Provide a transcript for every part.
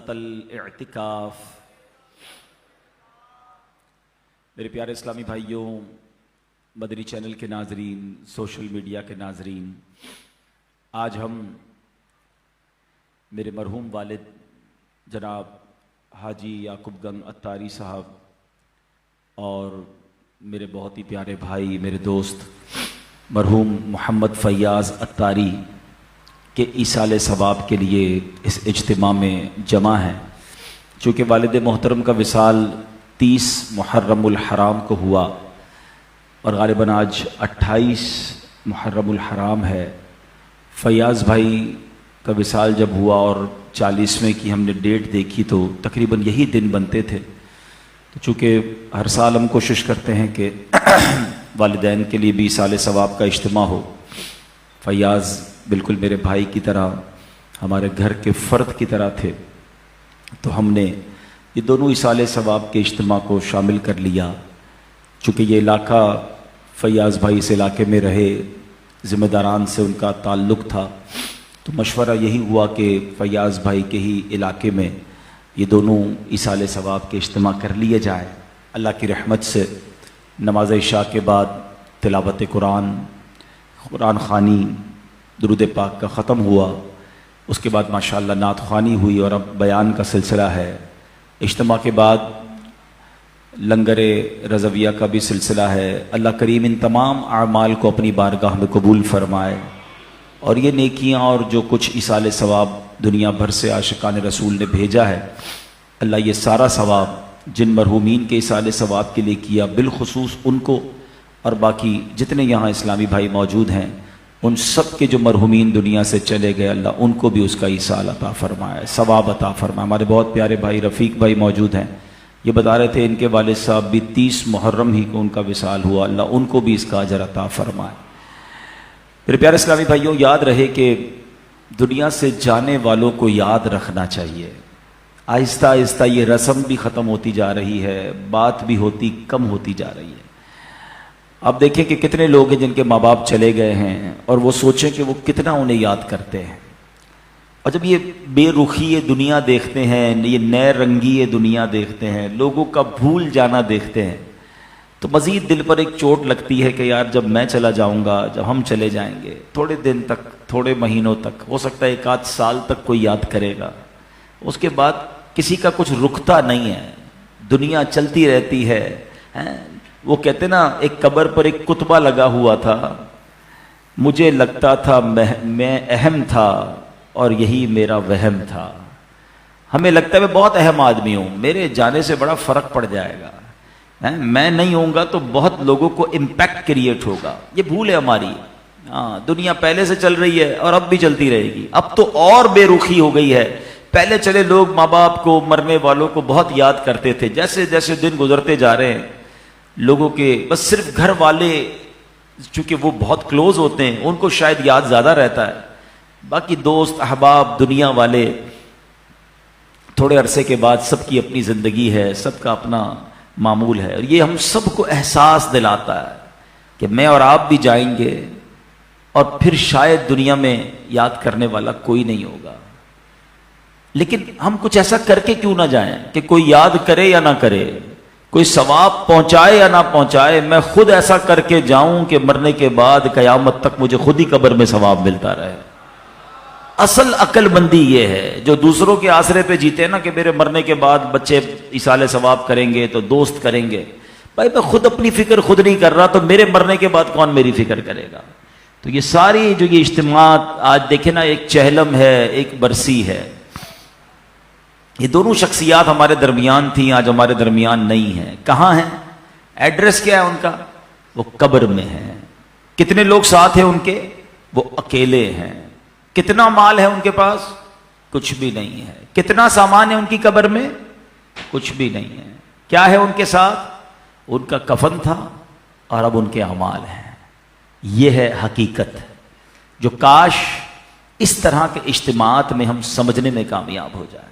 سنت الاعتکاف۔ میرے پیارے اسلامی بھائیوں، مدنی چینل کے ناظرین، سوشل میڈیا کے ناظرین، آج ہم میرے مرحوم والد جناب حاجی یعقوب گنگ عطاری صاحب اور میرے بہت ہی پیارے بھائی، میرے دوست مرحوم محمد فیاض عطاری کے ایصال ثواب کے لیے اس اجتماع میں جمع ہیں۔ چونکہ والد محترم کا وصال 30 محرم الحرام کو ہوا اور غالباً آج 28 محرم الحرام ہے۔ فیاض بھائی کا وصال جب ہوا اور 40ویں کی ہم نے ڈیٹ دیکھی تو تقریباً یہی دن بنتے تھے۔ تو چونکہ ہر سال ہم کوشش کرتے ہیں کہ والدین کے لیے بھی ایصال ثواب کا اجتماع ہو، فیاض بالکل میرے بھائی کی طرح، ہمارے گھر کے فرد کی طرح تھے، تو ہم نے یہ دونوں ایصال ثواب کے اجتماع کو شامل کر لیا۔ چونکہ یہ علاقہ، فیاض بھائی اس علاقے میں رہے، ذمہ داران سے ان کا تعلق تھا، تو مشورہ یہی ہوا کہ فیاض بھائی کے ہی علاقے میں یہ دونوں ایصال ثواب کے اجتماع کر لیے جائے۔ اللہ کی رحمت سے نماز عشاء کے بعد تلاوت قرآن خوانی، درود پاک کا ختم ہوا، اس کے بعد ماشاءاللہ نعت خوانی ہوئی اور اب بیان کا سلسلہ ہے۔ اجتماع کے بعد لنگر رضویہ کا بھی سلسلہ ہے۔ اللہ کریم ان تمام اعمال کو اپنی بارگاہ میں قبول فرمائے، اور یہ نیکیاں اور جو کچھ ایصال ثواب دنیا بھر سے عاشقان رسول نے بھیجا ہے، اللہ یہ سارا ثواب جن مرحومین کے ایصال ثواب کے لیے کیا، بالخصوص ان کو اور باقی جتنے یہاں اسلامی بھائی موجود ہیں، ان سب کے جو مرحومین دنیا سے چلے گئے، اللہ ان کو بھی اس کا ایصال عطا فرمائے، ثواب عطا فرمائے۔ ہمارے بہت پیارے بھائی رفیق بھائی موجود ہیں، یہ بتا رہے تھے ان کے والد صاحب بھی 30 محرم ہی کو ان کا وصال ہوا، اللہ ان کو بھی اس کا اجر عطا فرمائے۔ میرے پیارے اسلامی بھائیوں، یاد رہے کہ دنیا سے جانے والوں کو یاد رکھنا چاہیے۔ آہستہ آہستہ یہ رسم بھی ختم ہوتی جا رہی ہے، بات بھی کم ہوتی جا رہی ہے۔ آپ دیکھیں کہ کتنے لوگ ہیں جن کے ماں باپ چلے گئے ہیں اور وہ سوچیں کہ وہ کتنا انہیں یاد کرتے ہیں، اور جب یہ بے رخی یہ دنیا دیکھتے ہیں، یہ نئے رنگی یہ دنیا دیکھتے ہیں، لوگوں کا بھول جانا دیکھتے ہیں، تو مزید دل پر ایک چوٹ لگتی ہے کہ یار جب میں چلا جاؤں گا، جب ہم چلے جائیں گے، تھوڑے دن تک، تھوڑے مہینوں تک، ہو سکتا ہے 1 آدھ سال تک کوئی یاد کرے گا، اس کے بعد کسی کا کچھ رکتا نہیں ہے، دنیا چلتی رہتی ہے۔ وہ کہتے نا، ایک قبر پر ایک کتبہ لگا ہوا تھا، مجھے لگتا تھا میں اہم تھا اور یہی میرا وہم تھا۔ ہمیں لگتا ہے میں بہت اہم آدمی ہوں، میرے جانے سے بڑا فرق پڑ جائے گا، میں نہیں ہوں گا تو بہت لوگوں کو امپیکٹ کریٹ ہوگا۔ یہ بھول ہے ہماری۔ دنیا پہلے سے چل رہی ہے اور اب بھی چلتی رہے گی، اب تو اور بے رخی ہو گئی ہے۔ پہلے چلے لوگ ماں باپ کو، مرنے والوں کو بہت یاد کرتے تھے، جیسے جیسے دن گزرتے جا رہے ہیں لوگوں کے بس صرف گھر والے، چونکہ وہ بہت کلوز ہوتے ہیں، ان کو شاید یاد زیادہ رہتا ہے، باقی دوست احباب دنیا والے تھوڑے عرصے کے بعد سب کی اپنی زندگی ہے، سب کا اپنا معمول ہے، اور یہ ہم سب کو احساس دلاتا ہے کہ میں اور آپ بھی جائیں گے، اور پھر شاید دنیا میں یاد کرنے والا کوئی نہیں ہوگا۔ لیکن ہم کچھ ایسا کر کے کیوں نہ جائیں کہ کوئی یاد کرے یا نہ کرے، کوئی ثواب پہنچائے یا نہ پہنچائے، میں خود ایسا کر کے جاؤں کہ مرنے کے بعد قیامت تک مجھے خود ہی قبر میں ثواب ملتا رہے۔ اصل عقل مندی یہ ہے، جو دوسروں کے آسرے پہ جیتے ہیں نا کہ میرے مرنے کے بعد بچے ایصال ثواب کریں گے تو دوست کریں گے، بھائی میں خود اپنی فکر خود نہیں کر رہا تو میرے مرنے کے بعد کون میری فکر کرے گا؟ تو یہ ساری جو یہ اجتماعات آج دیکھیں نا، ایک چہلم ہے، ایک برسی ہے۔ یہ دونوں شخصیات ہمارے درمیان تھیں، آج ہمارے درمیان نہیں ہیں۔ کہاں ہیں؟ ایڈریس کیا ہے ان کا؟ وہ قبر میں ہیں۔ کتنے لوگ ساتھ ہیں ان کے؟ وہ اکیلے ہیں۔ کتنا مال ہے ان کے پاس؟ کچھ بھی نہیں ہے۔ کتنا سامان ہے ان کی قبر میں؟ کچھ بھی نہیں ہے۔ کیا ہے ان کے ساتھ؟ ان کا کفن تھا اور اب ان کے اعمال ہیں۔ یہ ہے حقیقت، جو کاش اس طرح کے اجتماعات میں ہم سمجھنے میں کامیاب ہو جائیں،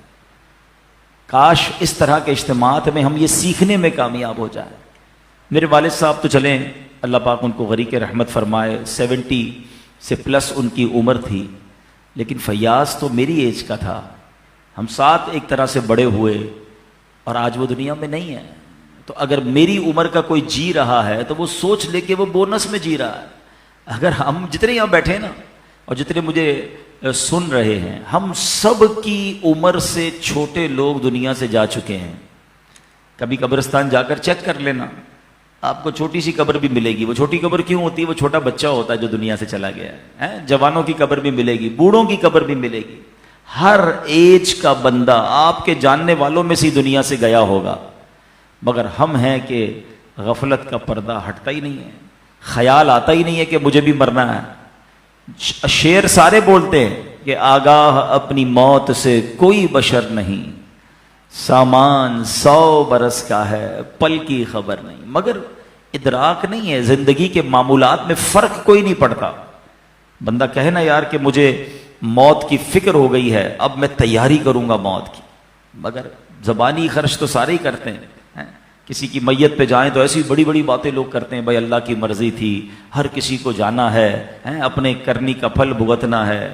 کاش اس طرح کے اجتماعات میں ہم یہ سیکھنے میں کامیاب ہو جائیں۔ میرے والد صاحب تو چلیں، اللہ پاک ان کو غریق رحمت فرمائے، 70 سے پلس ان کی عمر تھی، لیکن فیاض تو میری ایج کا تھا، ہم ساتھ ایک طرح سے بڑے ہوئے اور آج وہ دنیا میں نہیں ہے. تو اگر میری عمر کا کوئی جی رہا ہے تو وہ سوچ لے کہ وہ بونس میں جی رہا ہے. اگر ہم جتنے یہاں بیٹھے نا اور جتنے مجھے سن رہے ہیں، ہم سب کی عمر سے چھوٹے لوگ دنیا سے جا چکے ہیں. کبھی قبرستان جا کر چیک کر لینا، آپ کو چھوٹی سی قبر بھی ملے گی. وہ چھوٹی قبر کیوں ہوتی ہے؟ وہ چھوٹا بچہ ہوتا ہے جو دنیا سے چلا گیا ہے. جوانوں کی قبر بھی ملے گی، بوڑھوں کی قبر بھی ملے گی. ہر ایج کا بندہ آپ کے جاننے والوں میں سے دنیا سے گیا ہوگا، مگر ہم ہیں کہ غفلت کا پردہ ہٹتا ہی نہیں ہے. خیال آتا ہی نہیں ہے کہ مجھے بھی مرنا ہے. شعر سارے بولتے ہیں کہ آگاہ اپنی موت سے کوئی بشر نہیں، سامان 100 برس کا ہے پل کی خبر نہیں. مگر ادراک نہیں ہے، زندگی کے معمولات میں فرق کوئی نہیں پڑتا. بندہ کہے نا یار کہ مجھے موت کی فکر ہو گئی ہے، اب میں تیاری کروں گا موت کی، مگر زبانی خرچ تو سارے ہی کرتے ہیں. کسی کی میت پہ جائیں تو ایسی بڑی بڑی باتیں لوگ کرتے ہیں، بھائی اللہ کی مرضی تھی، ہر کسی کو جانا ہے، اپنے کرنی کا پھل بھگتنا ہے.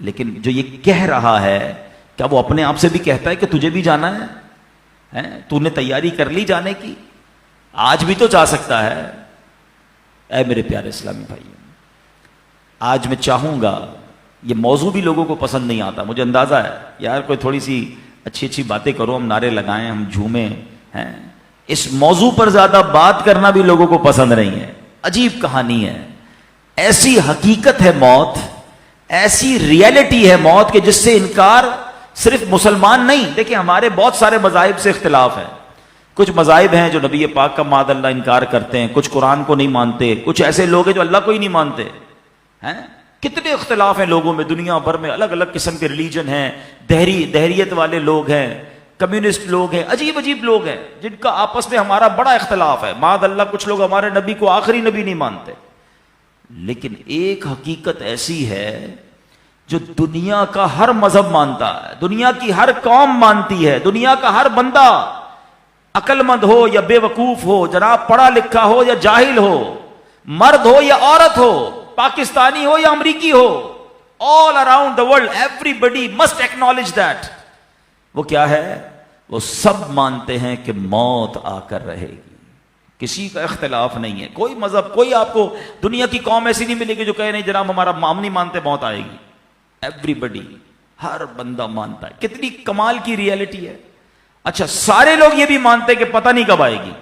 لیکن جو یہ کہہ رہا ہے، کیا وہ اپنے آپ سے بھی کہتا ہے کہ تجھے بھی جانا ہے؟ تو نے تیاری کر لی جانے کی؟ آج بھی تو جا سکتا ہے. اے میرے پیارے اسلامی بھائی، آج میں چاہوں گا، یہ موضوع بھی لوگوں کو پسند نہیں آتا، مجھے اندازہ ہے یار کوئی تھوڑی سی اچھی اچھی باتیں کرو، ہم نعرے لگائیں، ہم جھومیں. اس موضوع پر زیادہ بات کرنا بھی لوگوں کو پسند نہیں ہے. عجیب کہانی ہے، ایسی حقیقت ہے موت، ایسی ریئلٹی ہے موت کہ جس سے انکار صرف مسلمان نہیں. دیکھیں ہمارے بہت سارے مذاہب سے اختلاف ہے. کچھ مذاہب ہیں جو نبی پاک کا معاذ اللہ انکار کرتے ہیں، کچھ قرآن کو نہیں مانتے، کچھ ایسے لوگ ہیں جو اللہ کو ہی نہیں مانتے ہیں. کتنے اختلاف ہیں لوگوں میں، دنیا بھر میں الگ الگ قسم کے ریلیجن ہیں. دہریت والے لوگ ہیں، کمیونسٹ لوگ ہیں، عجیب عجیب لوگ ہیں جن کا آپس میں ہمارا بڑا اختلاف ہے. معاذ اللہ کچھ لوگ ہمارے نبی کو آخری نبی نہیں مانتے. لیکن ایک حقیقت ایسی ہے جو دنیا کا ہر مذہب مانتا ہے، دنیا کی ہر قوم مانتی ہے، دنیا کا ہر بندہ، عقل مند ہو یا بے وقوف ہو، جناب پڑھا لکھا ہو یا جاہل ہو، مرد ہو یا عورت ہو، پاکستانی ہو یا امریکی ہو، all around the world everybody must acknowledge that. وہ کیا ہے؟ وہ سب مانتے ہیں کہ موت آ کر رہے گی. کسی کا اختلاف نہیں ہے. کوئی مذہب، کوئی آپ کو دنیا کی قوم ایسی نہیں ملے گی جو کہے نہیں جناب ہمارا ہم نہیں مانتے موت آئے گی. ایوریبڈی، ہر بندہ مانتا ہے. کتنی کمال کی ریئلٹی ہے. اچھا سارے لوگ یہ بھی مانتے کہ پتہ نہیں کب آئے گی.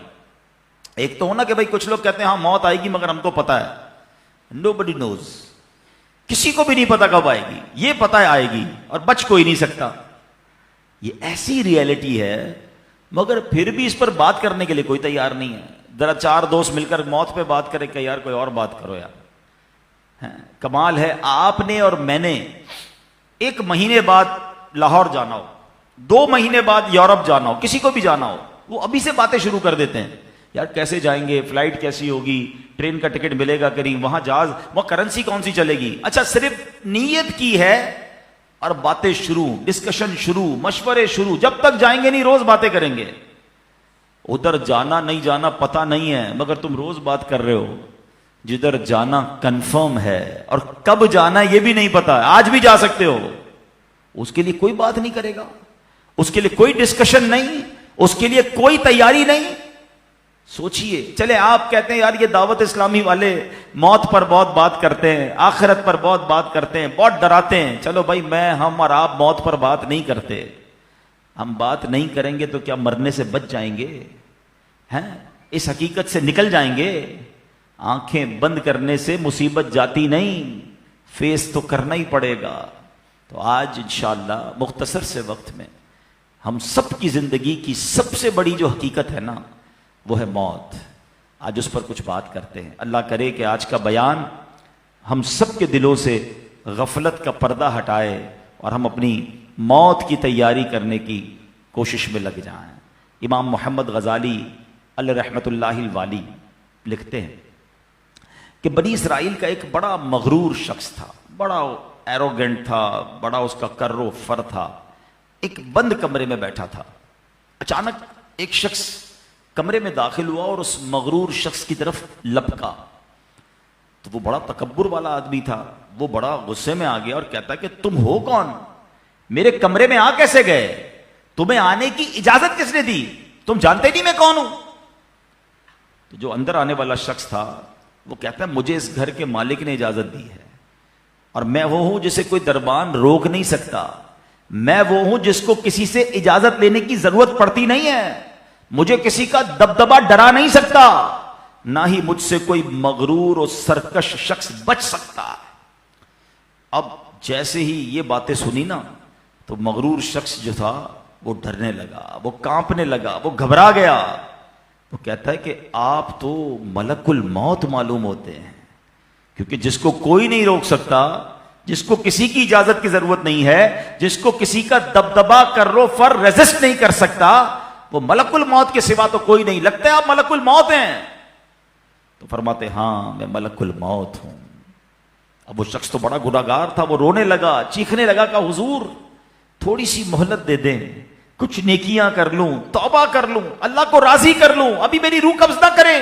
ایک تو ہونا کہ بھائی کچھ لوگ کہتے ہیں ہاں موت آئے گی مگر ہم کو پتہ ہے. Nobody knows. کسی کو بھی نہیں پتا کب آئے گی. یہ پتا ہے آئے گی اور بچ کوئی نہیں سکتا. یہ ایسی ریئلٹی ہے مگر پھر بھی اس پر بات کرنے کے لیے کوئی تیار نہیں ہے. ذرا 4 دوست مل کر موت پہ بات کرے کہ یار کوئی اور بات کرو یار. کمال ہے آپ نے اور میں نے 1 مہینے بعد لاہور جانا ہو، 2 مہینے بعد یورپ جانا ہو، کسی کو بھی جانا ہو، وہ ابھی سے باتیں شروع کر دیتے ہیں. یار کیسے جائیں گے، فلائٹ کیسی ہوگی، ٹرین کا ٹکٹ ملے گا کہ نہیں، وہاں جہاز، وہاں کرنسی کون سی چلے گی. اچھا صرف نیت کی ہے اور باتیں شروع، ڈسکشن شروع، مشورے شروع. جب تک جائیں گے نہیں روز باتیں کریں گے. ادھر جانا نہیں جانا پتہ نہیں ہے مگر تم روز بات کر رہے ہو. جدھر جانا کنفرم ہے اور کب جانا یہ بھی نہیں پتا. آج بھی جا سکتے ہو. اس کے لیے کوئی بات نہیں کرے گا، اس کے لیے کوئی ڈسکشن نہیں، اس کے لیے کوئی تیاری نہیں. سوچئے. چلے آپ کہتے ہیں یار یہ دعوت اسلامی والے موت پر بہت بات کرتے ہیں، آخرت پر بہت بات کرتے ہیں، بہت ڈراتے ہیں. چلو بھائی ہم اور آپ موت پر بات نہیں کرتے. ہم بات نہیں کریں گے تو کیا مرنے سے بچ جائیں گے؟ اس حقیقت سے نکل جائیں گے؟ آنکھیں بند کرنے سے مصیبت جاتی نہیں، فیس تو کرنا ہی پڑے گا. تو آج انشاءاللہ مختصر سے وقت میں ہم سب کی زندگی کی سب سے بڑی جو حقیقت ہے نا وہ ہے موت. آج اس پر کچھ بات کرتے ہیں. اللہ کرے کہ آج کا بیان ہم سب کے دلوں سے غفلت کا پردہ ہٹائے اور ہم اپنی موت کی تیاری کرنے کی کوشش میں لگ جائیں. امام محمد غزالی علیہ رحمۃ اللہ الوالی لکھتے ہیں کہ بنی اسرائیل کا ایک بڑا مغرور شخص تھا، بڑا ایروگنٹ تھا، بڑا اس کا کر و فر تھا. ایک بند کمرے میں بیٹھا تھا. اچانک ایک شخص کمرے میں داخل ہوا اور اس مغرور شخص کی طرف لپکا. تو وہ بڑا تکبر والا آدمی تھا. وہ بڑا غصے میں آ گیا اور کہتا کہ تم ہو کون؟ میرے کمرے میں آ کیسے گئے؟ تمہیں آنے کی اجازت کس نے دی؟ تم جانتے نہیں میں کون ہوں؟ تو جو اندر آنے والا شخص تھا وہ کہتا ہے مجھے اس گھر کے مالک نے اجازت دی ہے، اور میں وہ ہوں جسے کوئی دربان روک نہیں سکتا، میں وہ ہوں جس کو کسی سے اجازت لینے کی ضرورت پڑتی نہیں ہے، مجھے کسی کا دبدبا ڈرا نہیں سکتا، نہ ہی مجھ سے کوئی مغرور اور سرکش شخص بچ سکتا ہے۔ اب جیسے ہی یہ باتیں سنی نا تو مغرور شخص جو تھا وہ ڈرنے لگا، وہ کانپنے لگا، وہ گھبرا گیا۔ وہ کہتا ہے کہ آپ تو ملک الموت معلوم ہوتے ہیں، کیونکہ جس کو کوئی نہیں روک سکتا، جس کو کسی کی اجازت کی ضرورت نہیں ہے، جس کو کسی کا دبدبا کرو فر ریزسٹ نہیں کر سکتا، وہ ملک الموت کے سوا تو کوئی نہیں، لگتا ہے آپ ملک الموت ہیں؟ تو فرماتے ہاں میں ملک الموت ہوں۔ اب وہ شخص تو بڑا گناہگار تھا، وہ رونے لگا، چیخنے لگا کہ حضور تھوڑی سی مہلت دے دیں، کچھ نیکیاں کر لوں، توبہ کر لوں، اللہ کو راضی کر لوں، ابھی میری روح قبض نہ کریں۔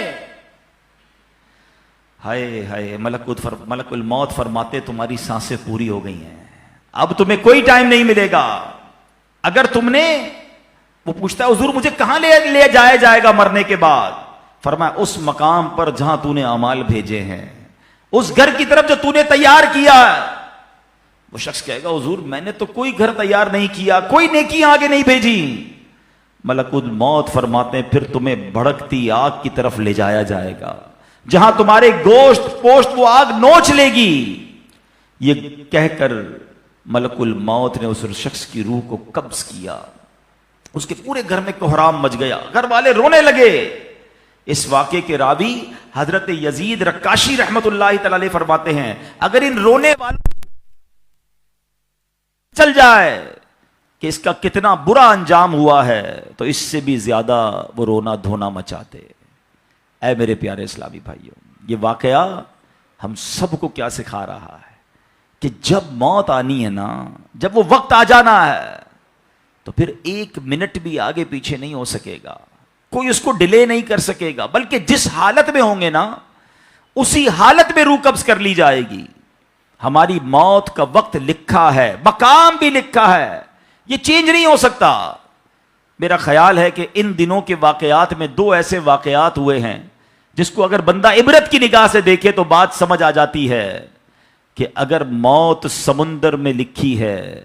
ہائے ہائے، ملک الموت فرماتے تمہاری سانسیں پوری ہو گئی ہیں، اب تمہیں کوئی ٹائم نہیں ملے گا۔ اگر تم نے، وہ پوچھتا ہے حضور مجھے کہاں لے جایا جائے گا مرنے کے بعد؟ فرمایا اس مقام پر جہاں تو نے اعمال بھیجے ہیں، اس گھر کی طرف جو تو نے تیار کیا ہے۔ وہ شخص کہے گا حضور میں نے تو کوئی گھر تیار نہیں کیا، کوئی نیکی آگے نہیں بھیجی۔ ملک الموت فرماتے ہیں پھر تمہیں بھڑکتی آگ کی طرف لے جایا جائے گا، جہاں تمہارے گوشت پوشت وہ آگ نوچ لے گی۔ یہ کہہ کر ملک الموت نے اس شخص کی روح کو قبض کیا، اس کے پورے گھر میں کوہرام مچ گیا، گھر والے رونے لگے۔ اس واقعے کے راوی حضرت یزید رکاشی رحمت اللہ تعالی علیہ فرماتے ہیں اگر ان رونے والوں چل جائے کہ اس کا کتنا برا انجام ہوا ہے تو اس سے بھی زیادہ وہ رونا دھونا مچاتے۔ اے میرے پیارے اسلامی بھائیوں، یہ واقعہ ہم سب کو کیا سکھا رہا ہے کہ جب موت آنی ہے نا، جب وہ وقت آ جانا ہے تو پھر ایک منٹ بھی آگے پیچھے نہیں ہو سکے گا، کوئی اس کو ڈیلے نہیں کر سکے گا، بلکہ جس حالت میں ہوں گے نا اسی حالت میں روح قبض کر لی جائے گی۔ ہماری موت کا وقت لکھا ہے، مقام بھی لکھا ہے، یہ چینج نہیں ہو سکتا۔ میرا خیال ہے کہ ان دنوں کے واقعات میں دو ایسے واقعات ہوئے ہیں جس کو اگر بندہ عبرت کی نگاہ سے دیکھے تو بات سمجھ آ جاتی ہے کہ اگر موت سمندر میں لکھی ہے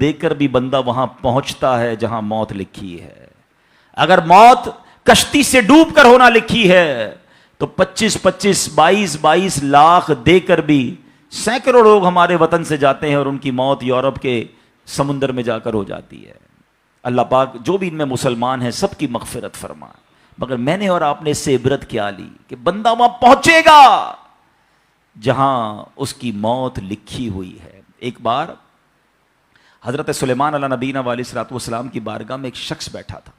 دے کر بھی بندہ وہاں پہنچتا ہے جہاں موت لکھی ہے۔ اگر موت کشتی سے ڈوب کر ہونا لکھی ہے تو 22 لاکھ دے کر بھی سینکڑوں لوگ ہمارے وطن سے جاتے ہیں اور ان کی موت یورپ کے سمندر میں جا کر ہو جاتی ہے۔ اللہ پاک جو بھی ان میں مسلمان ہیں سب کی مغفرت فرمائے، مگر میں نے اور آپ نے اس سے عبرت کیا لی کہ بندہ وہاں پہنچے گا جہاں اس کی موت لکھی ہوئی ہے۔ ایک بار حضرت سلیمان علیہ نبینا علیہ الصلوۃ والسلام کی بارگاہ میں ایک شخص بیٹھا تھا۔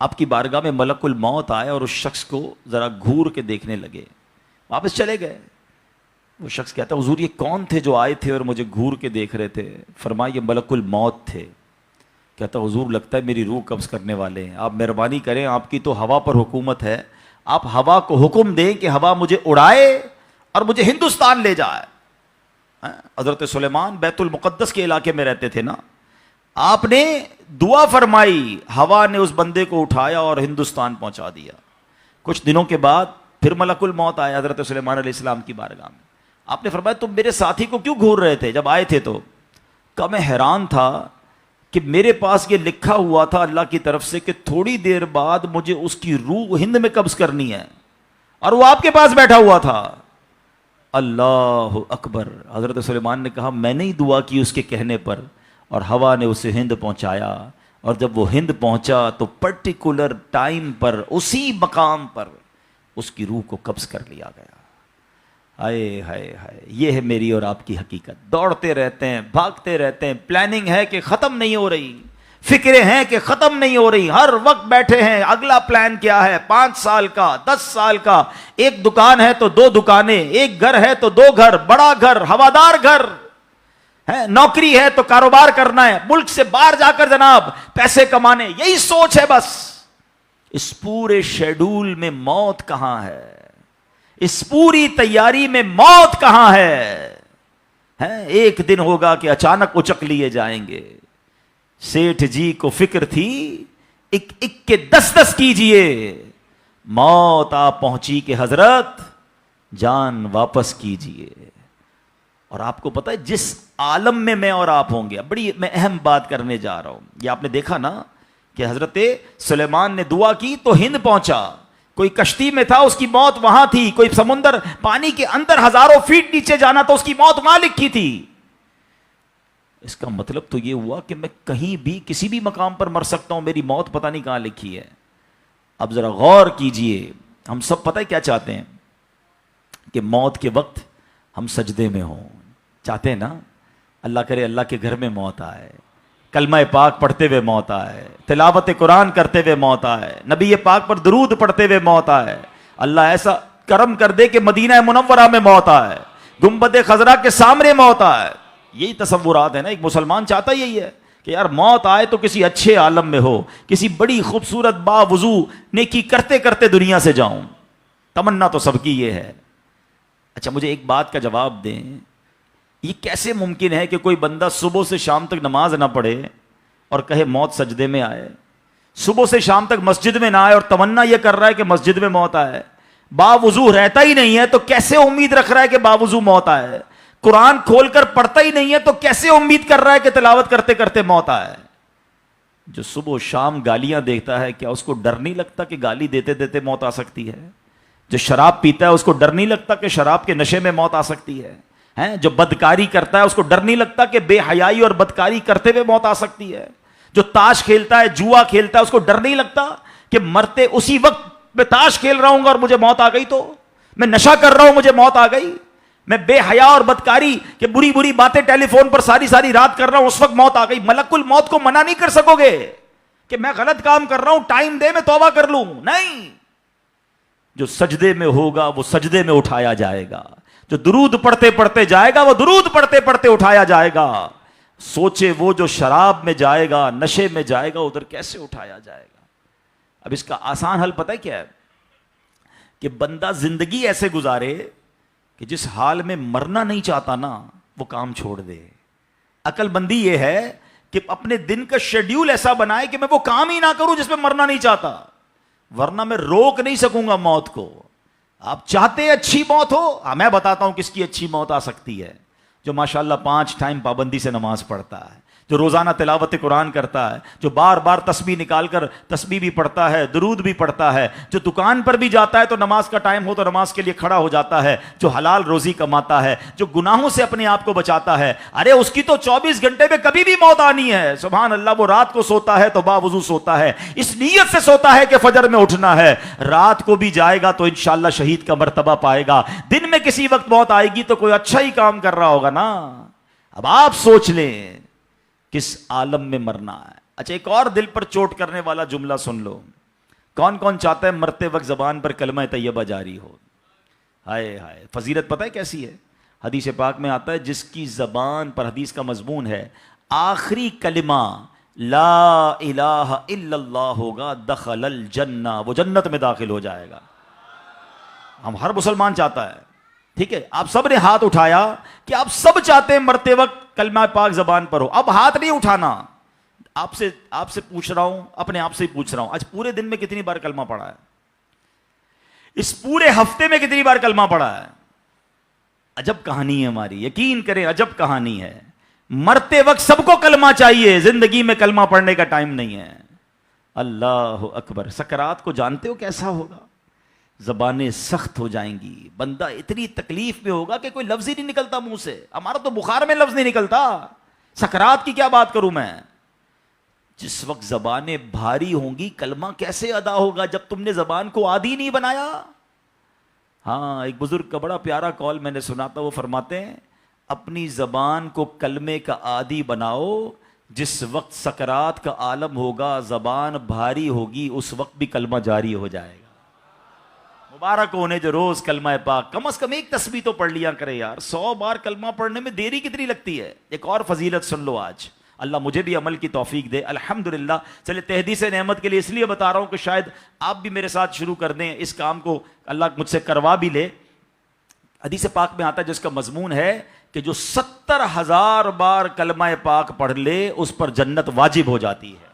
آپ کی بارگاہ میں ملک الموت آئے اور اس شخص کو ذرا گھور کے دیکھنے لگے، واپس چلے گئے۔ وہ شخص کہتا حضور یہ کون تھے جو آئے تھے اور مجھے گھور کے دیکھ رہے تھے؟ فرمایا یہ ملک الموت تھے۔ کہتا حضور لگتا ہے میری روح قبض کرنے والے ہیں، آپ مہربانی کریں، آپ کی تو ہوا پر حکومت ہے، آپ ہوا کو حکم دیں کہ ہوا مجھے اڑائے اور مجھے ہندوستان لے جائے۔ حضرت سلیمان بیت المقدس کے علاقے میں رہتے تھے نا، آپ نے دعا فرمائی، ہوا نے اس بندے کو اٹھایا اور ہندوستان پہنچا دیا۔ کچھ دنوں کے بعد پھر ملک الموت آیا حضرت سلیمان علیہ السلام کی بارگاہ میں۔ آپ نے فرمایا تم میرے ساتھی کو کیوں گھور رہے تھے جب آئے تھے؟ تو کہ میں حیران تھا کہ میرے پاس یہ لکھا ہوا تھا اللہ کی طرف سے کہ تھوڑی دیر بعد مجھے اس کی روح ہند میں قبض کرنی ہے، اور وہ آپ کے پاس بیٹھا ہوا تھا۔ اللہ اکبر۔ حضرت سلیمان نے کہا میں نے ہی دعا کی اس کے کہنے پر، اور ہوا نے اسے ہند پہنچایا، اور جب وہ ہند پہنچا تو پرٹیکولر ٹائم پر اسی مقام پر اس کی روح کو قبض کر لیا گیا۔ ہائے ہائے ہائے، یہ ہے میری اور آپ کی حقیقت۔ دوڑتے رہتے ہیں، بھاگتے رہتے ہیں، پلاننگ ہے کہ ختم نہیں ہو رہی، فکریں ہیں کہ ختم نہیں ہو رہی، ہر وقت بیٹھے ہیں اگلا پلان کیا ہے، 5 سال کا، 10 سال کا، ایک دکان ہے تو 2 دکانیں، ایک گھر ہے تو 2 گھر، بڑا گھر، ہوادار گھر ہے، نوکری ہے تو کاروبار کرنا ہے، ملک سے باہر جا کر جناب پیسے کمانے، یہی سوچ ہے بس۔ اس پورے شیڈول میں موت کہاں ہے؟ اس پوری تیاری میں موت کہاں ہے؟ ہیں ایک دن ہوگا کہ اچانک اچک لیے جائیں گے. سیٹھ جی کو فکر تھی ایک ایک کے 10 کیجئے, موت آ پہنچی کہ حضرت جان واپس کیجئے. اور آپ کو پتا ہے جس عالم میں اور آپ ہوں گے, بڑی میں اہم بات کرنے جا رہا ہوں. یہ آپ نے دیکھا نا کہ حضرت سلیمان نے دعا کی تو ہند پہنچا, کوئی کشتی میں تھا اس کی موت وہاں تھی, کوئی سمندر پانی کے اندر ہزاروں فیٹ نیچے جانا تو اس کی موت وہاں لکھی تھی. اس کا مطلب تو یہ ہوا کہ میں کہیں بھی کسی بھی مقام پر مر سکتا ہوں, میری موت پتہ نہیں کہاں لکھی ہے. اب ذرا غور کیجئے, ہم سب پتہ ہے کیا چاہتے ہیں کہ موت کے وقت ہم سجدے میں ہوں. چاہتے ہیں نا, اللہ کرے اللہ کے گھر میں موت آئے, کلمہ پاک پڑھتے ہوئے موت آئے, تلاوت قرآن کرتے ہوئے موت آئے, نبی پاک پر درود پڑھتے ہوئے موت آئے. اللہ ایسا کرم کر دے کہ مدینہ منورہ میں موت آئے, گنبد خضرا کے سامنے موت آئے. یہی تصورات ہے نا, ایک مسلمان چاہتا یہی ہے کہ یار موت آئے تو کسی اچھے عالم میں ہو, کسی بڑی خوبصورت باوضو نیکی کرتے کرتے دنیا سے جاؤں. تمنا تو سب کی یہ ہے. اچھا مجھے ایک بات کا جواب دیں, یہ کیسے ممکن ہے کہ کوئی بندہ صبح سے شام تک نماز نہ پڑھے اور کہے موت سجدے میں آئے, صبح سے شام تک مسجد میں نہ آئے اور تمنا یہ کر رہا ہے کہ مسجد میں موت آئے, باوضو رہتا ہی نہیں ہے تو کیسے امید رکھ رہا ہے کہ باوضو موت آئے, قرآن کھول کر پڑھتا ہی نہیں ہے تو کیسے امید کر رہا ہے کہ تلاوت کرتے کرتے موت آئے. جو صبح و شام گالیاں دیکھتا ہے کیا اس کو ڈر نہیں لگتا کہ گالی دیتے دیتے موت آ سکتی ہے؟ جو شراب پیتا ہے اس کو ڈر نہیں لگتا کہ شراب کے نشے میں موت آ سکتی ہے؟ جو بدکاری کرتا ہے اس کو ڈر نہیں لگتا کہ بے حیائی اور بدکاری کرتے ہوئے موت آ سکتی ہے؟ جو تاش کھیلتا ہے, جوا کھیلتا ہے, اس کو ڈر نہیں لگتا کہ مرتے اسی وقت میں تاش کھیل رہا ہوں گا اور مجھے موت آ گئی, تو میں نشہ کر رہا ہوں مجھے موت آ گئی, میں بے حیا اور بدکاری کہ بری بری باتیں ٹیلی فون پر ساری رات کر رہا ہوں اس وقت موت آ گئی. ملک الموت کو منع نہیں کر سکو گے کہ میں غلط کام کر رہا ہوں, ٹائم دے میں توبہ کر لوں. نہیں, جو سجدے میں ہوگا وہ سجدے میں اٹھایا جائے گا, جو درود پڑھتے پڑھتے جائے گا وہ درود پڑھتے پڑھتے اٹھایا جائے گا. سوچے وہ جو شراب میں جائے گا, نشے میں جائے گا, ادھر کیسے اٹھایا جائے گا. اب اس کا آسان حل پتہ ہے کیا ہے کہ بندہ زندگی ایسے گزارے کہ جس حال میں مرنا نہیں چاہتا نا وہ کام چھوڑ دے. عقل مندی یہ ہے کہ اپنے دن کا شیڈیول ایسا بنائے کہ میں وہ کام ہی نہ کروں جس میں مرنا نہیں چاہتا, ورنہ میں روک نہیں سکوں گا موت کو. آپ چاہتے ہیں اچھی موت ہو؟ میں بتاتا ہوں کس کی اچھی موت آ سکتی ہے. جو ماشاءاللہ 5 ٹائم پابندی سے نماز پڑھتا ہے, جو روزانہ تلاوت قرآن کرتا ہے, جو بار بار تسبیح نکال کر تسبیح بھی پڑھتا ہے, درود بھی پڑھتا ہے, جو دکان پر بھی جاتا ہے تو نماز کا ٹائم ہو تو نماز کے لیے کھڑا ہو جاتا ہے, جو حلال روزی کماتا ہے, جو گناہوں سے اپنے آپ کو بچاتا ہے. ارے اس کی تو 24 گھنٹے میں کبھی بھی موت آنی ہے. سبحان اللہ, وہ رات کو سوتا ہے تو باوضو سوتا ہے, اس نیت سے سوتا ہے کہ فجر میں اٹھنا ہے. رات کو بھی جائے گا تو انشاءاللہ شہید کا مرتبہ پائے گا. دن میں کسی وقت موت آئے گی تو کوئی اچھا ہی کام کر رہا ہوگا نا. اب آپ سوچ لیں کس عالم میں مرنا ہے. اچھا ایک اور دل پر چوٹ کرنے والا جملہ سن لو. کون کون چاہتا ہے مرتے وقت زبان پر کلمہ طیبہ جاری ہو؟ ہائے ہائے, فضیلت پتہ ہے کیسی ہے؟ حدیث پاک میں آتا ہے جس کی زبان پر, حدیث کا مضمون ہے, آخری کلمہ لا الہ الا اللہ ہوگا, دخل الجنہ, وہ جنت میں داخل ہو جائے گا. ہم ہر مسلمان چاہتا ہے. ٹھیک ہے, آپ سب نے ہاتھ اٹھایا کہ آپ سب چاہتے ہیں مرتے وقت کلمہ پاک زبان پر ہو. اب ہاتھ نہیں اٹھانا, آپ سے پوچھ رہا ہوں, اپنے آپ سے ہی پوچھ رہا ہوں, آج پورے دن میں کتنی بار کلمہ پڑھا ہے؟ اس پورے ہفتے میں کتنی بار کلمہ پڑھا ہے؟ عجب کہانی ہے ہماری, یقین کریں عجب کہانی ہے. مرتے وقت سب کو کلمہ چاہیے, زندگی میں کلمہ پڑھنے کا ٹائم نہیں ہے. اللہ اکبر. سکرات کو جانتے ہو کیسا ہوگا؟ زبانیں سخت ہو جائیں گی, بندہ اتنی تکلیف میں ہوگا کہ کوئی لفظ ہی نہیں نکلتا منہ سے. ہمارا تو بخار میں لفظ نہیں نکلتا, سکرات کی کیا بات کروں میں. جس وقت زبانیں بھاری ہوں گی کلمہ کیسے ادا ہوگا جب تم نے زبان کو عادی نہیں بنایا. ہاں, ایک بزرگ کا بڑا پیارا کال میں نے سنا تھا, وہ فرماتے ہیں اپنی زبان کو کلمے کا عادی بناؤ, جس وقت سکرات کا عالم ہوگا زبان بھاری ہوگی اس وقت بھی کلمہ جاری ہو جائے گا. مبارک ہونے جو روز کلمہ پاک کم از کم ایک تسبیح تو پڑھ لیا کرے یار. 100 بار کلمہ پڑھنے میں دیری کتنی لگتی ہے. ایک اور فضیلت سن لو آج, اللہ مجھے بھی عمل کی توفیق دے الحمدللہ. چلے تحدیث نعمت کے لیے اس لیے بتا رہا ہوں کہ شاید آپ بھی میرے ساتھ شروع کر دیں اس کام کو, اللہ مجھ سے کروا بھی لے. حدیث پاک میں آتا ہے جس کا مضمون ہے کہ جو 70,000 بار کلمہ پاک پڑھ لے اس پر جنت واجب ہو جاتی ہے.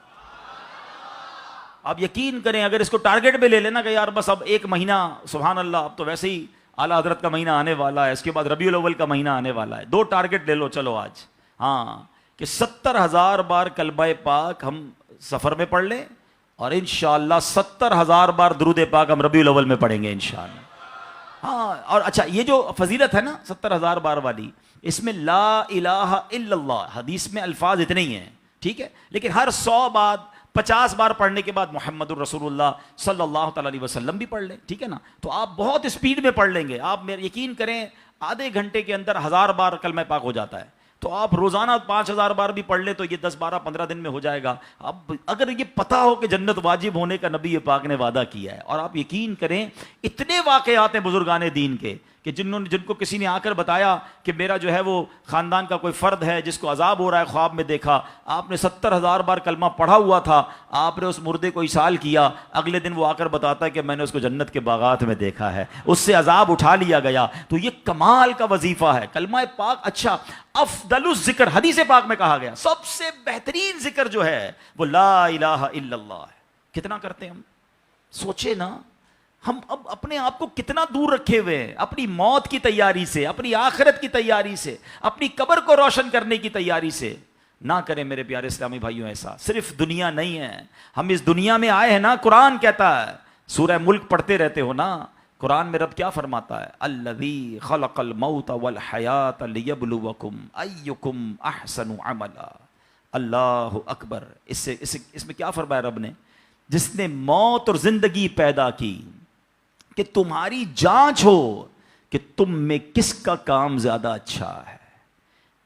آپ یقین کریں اگر اس کو ٹارگٹ پہ لے لینا کہ یار بس اب ایک مہینہ, سبحان اللہ, اب تو ویسے ہی اعلیٰ حضرت کا مہینہ آنے والا ہے, اس کے بعد ربیع الاول کا مہینہ آنے والا ہے, 2 ٹارگٹ لے لو چلو آج, ہاں, کہ 70,000 بار کلمہ پاک ہم سفر میں پڑھ لیں اور انشاءاللہ 70,000 بار درود پاک ہم ربیع الاول میں پڑھیں گے انشاءاللہ. ہاں, اور اچھا یہ جو فضیلت ہے نا 70,000 بار والی, اس میں لا الہ الا اللہ, حدیث میں الفاظ اتنے ہی ہیں, ٹھیک ہے, لیکن ہر 100 بعد 50 بار پڑھنے کے بعد محمد الرسول اللہ صلی اللہ تعالی علیہ وسلم بھی پڑھ لیں, ٹھیک ہے نا, تو آپ بہت اسپیڈ میں پڑھ لیں گے. آپ میرے یقین کریں آدھے گھنٹے کے اندر 1000 بار کلمہ پاک ہو جاتا ہے. تو آپ روزانہ 5000 بار بھی پڑھ لیں تو یہ 10 12 15 دن میں ہو جائے گا. اب اگر یہ پتا ہو کہ جنت واجب ہونے کا نبی پاک نے وعدہ کیا ہے, اور آپ یقین کریں اتنے واقعات ہیں بزرگان دین کے کہ جن کو کسی نے آ کر بتایا کہ میرا جو ہے وہ خاندان کا کوئی فرد ہے جس کو عذاب ہو رہا ہے, خواب میں دیکھا, آپ نے 70,000 بار کلمہ پڑھا ہوا تھا, آپ نے اس مردے کو اسال کیا, اگلے دن وہ آ کر بتاتا ہے کہ میں نے اس کو جنت کے باغات میں دیکھا ہے, اس سے عذاب اٹھا لیا گیا. تو یہ کمال کا وظیفہ ہے کلمہ پاک. اچھا, افضل الذکر حدیث پاک میں کہا گیا سب سے بہترین ذکر جو ہے وہ لا الہ الا اللہ ہے. کتنا کرتے ہیں ہم, سوچے نا, ہم اب اپنے آپ کو کتنا دور رکھے ہوئے ہیں اپنی موت کی تیاری سے, اپنی آخرت کی تیاری سے, اپنی قبر کو روشن کرنے کی تیاری سے. نہ کریں میرے پیارے اسلامی بھائیوں ایسا. صرف دنیا نہیں ہے, ہم اس دنیا میں آئے ہیں نا, قرآن کہتا ہے, سورہ ملک پڑھتے رہتے ہو نا, قرآن میں رب کیا فرماتا ہے, الذی خلق الموت والحیات لیبلوکم ایکم احسن عملا. اللہ اکبر. اس میں کیا فرمایا رب نے, جس نے موت اور زندگی پیدا کی کہ تمہاری جانچ ہو کہ تم میں کس کا کام زیادہ اچھا ہے.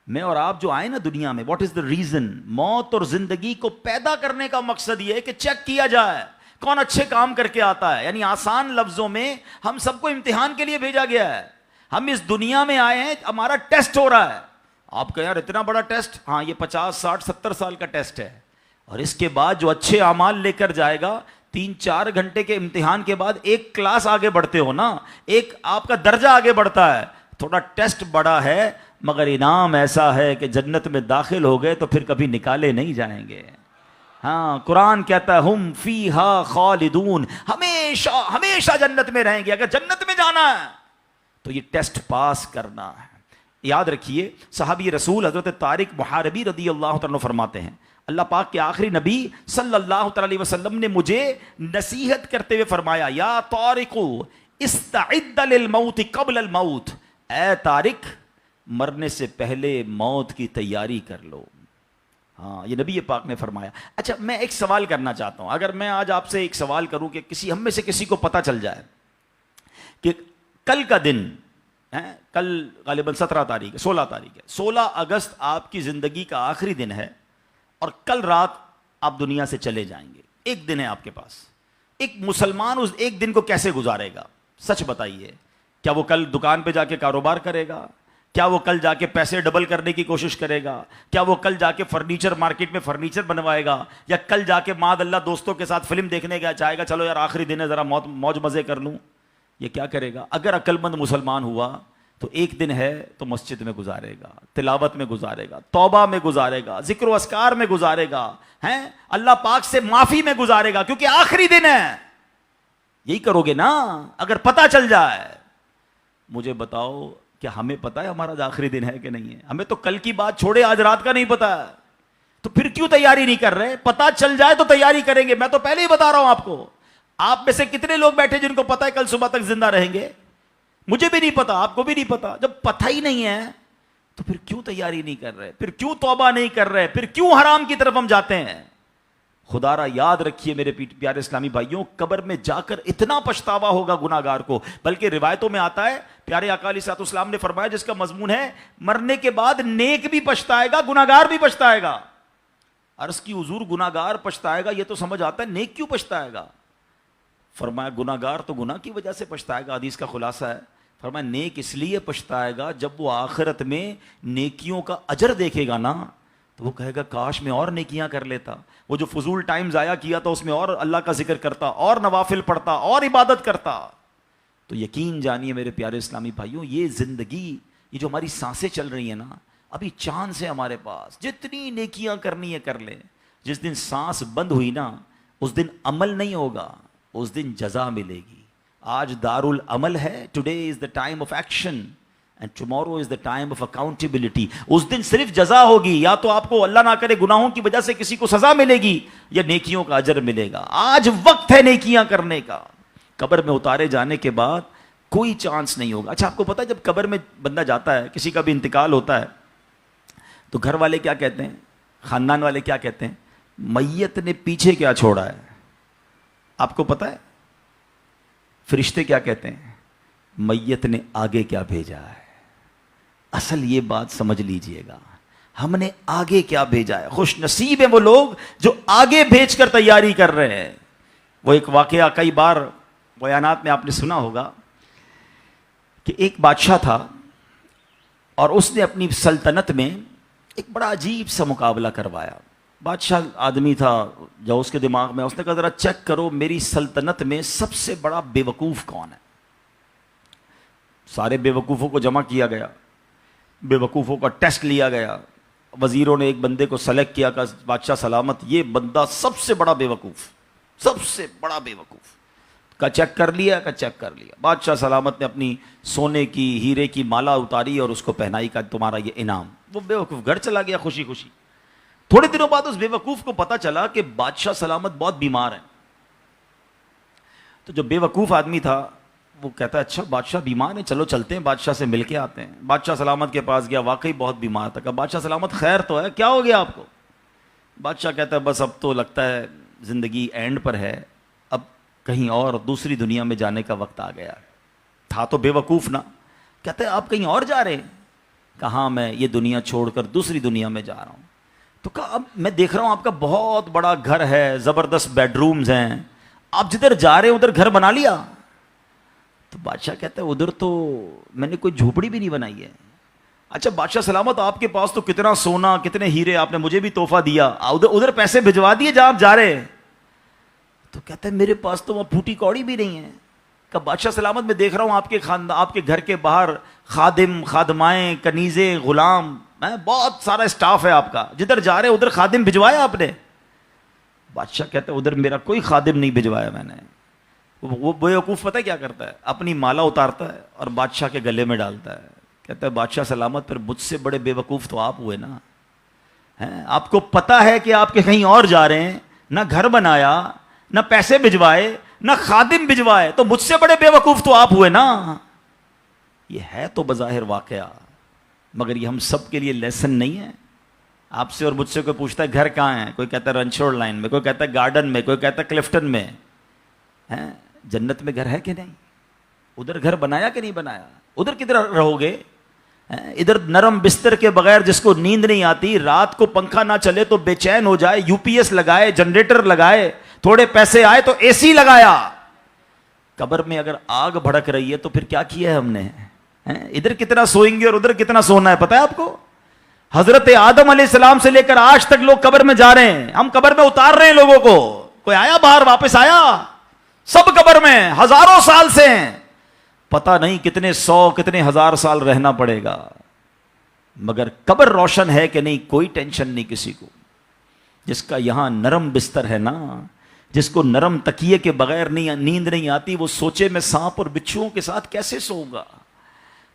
میں اور آپ جو آئے نا دنیا میں, واٹ از دا ریزن, موت اور زندگی کو پیدا کرنے کا مقصد یہ ہے کہ چیک کیا جائے کون اچھے کام کر کے آتا ہے. یعنی آسان لفظوں میں ہم سب کو امتحان کے لیے بھیجا گیا ہے. ہم اس دنیا میں آئے ہیں, ہمارا ٹیسٹ ہو رہا ہے. آپ کہیں یار اتنا بڑا ٹیسٹ, ہاں یہ 50 60 70 سال کا ٹیسٹ ہے, اور اس کے بعد جو اچھے اعمال لے کر جائے گا, 3-4 گھنٹے کے امتحان کے بعد ایک کلاس آگے بڑھتے ہو نا, ایک آپ کا درجہ آگے بڑھتا ہے. تھوڑا ٹیسٹ بڑا ہے مگر انعام ایسا ہے کہ جنت میں داخل ہو گئے تو پھر کبھی نکالے نہیں جائیں گے. ہاں, قرآن کہتا ہے ہم فیہا خالدون, ہمیشہ ہمیشہ جنت میں رہیں گے. اگر جنت میں جانا ہے تو یہ ٹیسٹ پاس کرنا ہے. یاد رکھیے صحابی رسول حضرت طارق محاربی رضی اللہ تعالیٰ فرماتے ہیں, اللہ پاک کے آخری نبی صلی اللہ تعالی وسلم نے مجھے نصیحت کرتے ہوئے فرمایا, یا طارق استعد للموت قبل الموت, اے طارق مرنے سے پہلے موت کی تیاری کر لو. ہاں, یہ نبی پاک نے فرمایا. اچھا, میں ایک سوال کرنا چاہتا ہوں. اگر میں آج آپ سے ایک سوال کروں کہ ہم میں سے کسی کو پتہ چل جائے کہ کل کا دن ہے, کل غالباً 17 تاریخ ہے, 16 تاریخ ہے, 16 اگست آپ کی زندگی کا آخری دن ہے, اور کل رات آپ دنیا سے چلے جائیں گے, ایک دن ہے آپ کے پاس. ایک مسلمان اس ایک دن کو کیسے گزارے گا؟ سچ بتائیے. کیا وہ کل دکان پہ جا کے کاروبار کرے گا؟ کیا وہ کل جا کے پیسے ڈبل کرنے کی کوشش کرے گا؟ کیا وہ کل جا کے فرنیچر مارکیٹ میں فرنیچر بنوائے گا؟ یا کل جا کے معاذ اللہ دوستوں کے ساتھ فلم دیکھنے گیا چاہے گا, چلو یار آخری دن ہے ذرا موج مزے کر لوں؟ یہ کیا کرے گا؟ اگر عقل مند مسلمان ہوا تو ایک دن ہے تو مسجد میں گزارے گا, تلاوت میں گزارے گا, توبہ میں گزارے گا, ذکر و اذکار میں گزارے گا, ہیں اللہ پاک سے معافی میں گزارے گا, کیونکہ آخری دن ہے. یہی کرو گے نا اگر پتہ چل جائے. مجھے بتاؤ کہ ہمیں پتہ ہے ہمارا آخری دن ہے کہ نہیں ہے؟ ہمیں تو کل کی بات چھوڑے آج رات کا نہیں پتہ ہے, تو پھر کیوں تیاری نہیں کر رہے؟ پتہ چل جائے تو تیاری کریں گے. میں تو پہلے ہی بتا رہا ہوں آپ کو. آپ میں سے کتنے لوگ بیٹھے جن کو پتہ ہے کل صبح تک زندہ رہیں گے؟ مجھے بھی نہیں پتا, آپ کو بھی نہیں پتا. جب پتہ ہی نہیں ہے تو پھر کیوں تیاری نہیں کر رہے, پھر کیوں توبہ نہیں کر رہے, پھر کیوں حرام کی طرف ہم جاتے ہیں؟ خدا را یاد رکھیے میرے پیارے اسلامی بھائیوں, قبر میں جا کر اتنا پچھتاوا ہوگا گناہگار کو. بلکہ روایتوں میں آتا ہے, پیارے آقا علیہ الصلوۃ والسلام نے فرمایا جس کا مضمون ہے مرنے کے بعد نیک بھی پچھتائے گا, گناہگار بھی پچھتائے گا. عرض کی حضور گناہگار پچھتائے گا, یہ تو سمجھ آتا ہے, نیک کیوں پچھتائے گا؟ فرمایا گناہگار تو گناہ کی وجہ سے پچھتائے گا. حدیث کا خلاصہ ہے, فرمایا نیک اس لیے پچھتائے گا جب وہ آخرت میں نیکیوں کا اجر دیکھے گا نا تو وہ کہے گا کاش میں اور نیکیاں کر لیتا, وہ جو فضول ٹائم ضائع کیا تھا اس میں اور اللہ کا ذکر کرتا, اور نوافل پڑھتا, اور عبادت کرتا. تو یقین جانیے میرے پیارے اسلامی بھائیوں, یہ زندگی یہ جو ہماری سانسیں چل رہی ہیں نا، ابھی چاند سے ہمارے پاس جتنی نیکیاں کرنی ہے کر لیں. جس دن سانس بند ہوئی نا، اس دن عمل نہیں ہوگا، اس دن جزا ملے گی. آج دار العمل ہے، today is the time of action and tomorrow is the time of accountability. اس دن صرف جزا ہوگی، یا تو آپ کو اللہ نہ کرے گناہوں کی وجہ سے کسی کو سزا ملے گی، یا نیکیوں کا اجر ملے گا. آج وقت ہے نیکیاں کرنے کا. قبر میں اتارے جانے کے بعد کوئی چانس نہیں ہوگا. اچھا، آپ کو پتا ہے جب قبر میں بندہ جاتا ہے، کسی کا بھی انتقال ہوتا ہے، تو گھر والے کیا کہتے ہیں، خاندان والے کیا کہتے ہیں؟ میت نے پیچھے کیا چھوڑا ہے. آپ کو پتا ہے فرشتے کیا کہتے ہیں؟ میت نے آگے کیا بھیجا ہے. اصل یہ بات سمجھ لیجئے گا، ہم نے آگے کیا بھیجا ہے. خوش نصیب ہیں وہ لوگ جو آگے بھیج کر تیاری کر رہے ہیں. وہ ایک واقعہ کئی بار بیانات میں آپ نے سنا ہوگا کہ ایک بادشاہ تھا، اور اس نے اپنی سلطنت میں ایک بڑا عجیب سا مقابلہ کروایا. بادشاہ آدمی تھا، جو اس کے دماغ میں، اس نے کہا ذرا چیک کرو میری سلطنت میں سب سے بڑا بے وقوف کون ہے. سارے بے وقوفوں کو جمع کیا گیا، بے وقوفوں کا ٹیسٹ لیا گیا. وزیروں نے ایک بندے کو سلیکٹ کیا، کہ بادشاہ سلامت یہ بندہ سب سے بڑا بے وقوف، سب سے بڑا بے وقوف کا چیک کر لیا، کا چیک کر لیا. بادشاہ سلامت نے اپنی سونے کی ہیرے کی مالا اتاری اور اس کو پہنائی، کا تمہارا یہ انعام. وہ بے وقوف گھر چلا گیا خوشی خوشی. تھوڑے دنوں بعد اس بے وقوف کو پتا چلا کہ بادشاہ سلامت بہت بیمار ہیں. تو جو بے وقوف آدمی تھا وہ کہتا ہے اچھا بادشاہ بیمار ہیں، چلو چلتے ہیں بادشاہ سے مل کے آتے ہیں. بادشاہ سلامت کے پاس گیا، واقعی بہت بیمار تھا. کہا بادشاہ سلامت خیر تو ہے، کیا ہو گیا آپ کو؟ بادشاہ کہتا ہے بس اب تو لگتا ہے زندگی اینڈ پر ہے، اب کہیں اور دوسری دنیا میں جانے کا وقت آ گیا. تھا تو بے وقوف نا. کہتے ہیں آپ کہیں اور جا رہے ہیں؟ کہاں میں یہ دنیا چھوڑ کر دوسری دنیا میں جا رہا ہوں. تو کہا اب میں دیکھ رہا ہوں آپ کا بہت بڑا گھر ہے، زبردست بیڈ رومز ہیں، آپ جدھر جا رہے ہیں ادھر گھر بنا لیا؟ تو بادشاہ کہتا ہے ادھر تو میں نے کوئی جھوپڑی بھی نہیں بنائی ہے. اچھا بادشاہ سلامت آپ کے پاس تو کتنا سونا، کتنے ہیرے آپ نے مجھے بھی تحفہ دیا، ادھر پیسے بھجوا دیے جہاں آپ جا رہے ہیں. تو کہتا ہے میرے پاس تو وہ پھوٹی کوڑی بھی نہیں ہے. کہ بادشاہ سلامت میں دیکھ رہا ہوں آپ کے گھر کے باہر خادم، خادمائیں، کنیزیں، غلام، بہت سارا اسٹاف ہے آپ کا، جدھر جا رہے ادھر خادم بھجوایا آپ نے؟ بادشاہ کہتا ہے ادھر میرا کوئی خادم نہیں بھجوایا میں نے. وہ بیوقوف پتہ کیا کرتا ہے؟ اپنی مالا اتارتا ہے اور بادشاہ کے گلے میں ڈالتا ہے. کہتا ہے بادشاہ سلامت پھر مجھ سے بڑے بے وقوف تو آپ ہوئے نا. آپ کو پتا ہے کہ آپ کے کہیں اور جا رہے ہیں، نہ گھر بنایا، نہ پیسے بھجوائے، نہ خادم بھجوائے، تو مجھ سے بڑے بے وقوف تو آپ ہوئے نا. یہ ہے تو بظاہر واقعہ، مگر یہ ہم سب کے لیے لیسن نہیں ہے. آپ سے اور مجھ سے کوئی پوچھتا ہے گھر کہاں ہے، کوئی کہتا ہے رنچوڑ لائن میں، کوئی کہتا ہے گارڈن میں، کوئی کہتا ہے کلفٹن میں. جنت میں گھر ہے کہ نہیں؟ ادھر گھر بنایا کہ نہیں بنایا؟ ادھر کدھر رہو گے؟ ادھر نرم بستر کے بغیر جس کو نیند نہیں آتی، رات کو پنکھا نہ چلے تو بے چین ہو جائے، یو پی ایس لگائے، جنریٹر لگائے، تھوڑے پیسے آئے تو اے سی لگایا. قبر میں اگر آگ بھڑک رہی ہے تو پھر کیا کیا ہے ہم نے؟ ادھر کتنا سوئیں گے اور ادھر کتنا سونا ہے پتہ ہے آپ کو؟ حضرت آدم علیہ السلام سے لے کر آج تک لوگ قبر میں جا رہے ہیں، ہم قبر میں اتار رہے ہیں لوگوں کو. کوئی آیا باہر واپس آیا؟ سب قبر میں ہزاروں سال سے ہیں. پتہ نہیں کتنے 100 کتنے 1000 سال رہنا پڑے گا، مگر قبر روشن ہے کہ نہیں کوئی ٹینشن نہیں کسی کو. جس کا یہاں نرم بستر ہے نا، جس کو نرم تکیے کے بغیر نیند نہیں آتی، وہ سوچے میں سانپ اور بچھوؤں کے ساتھ کیسے سوؤں گا.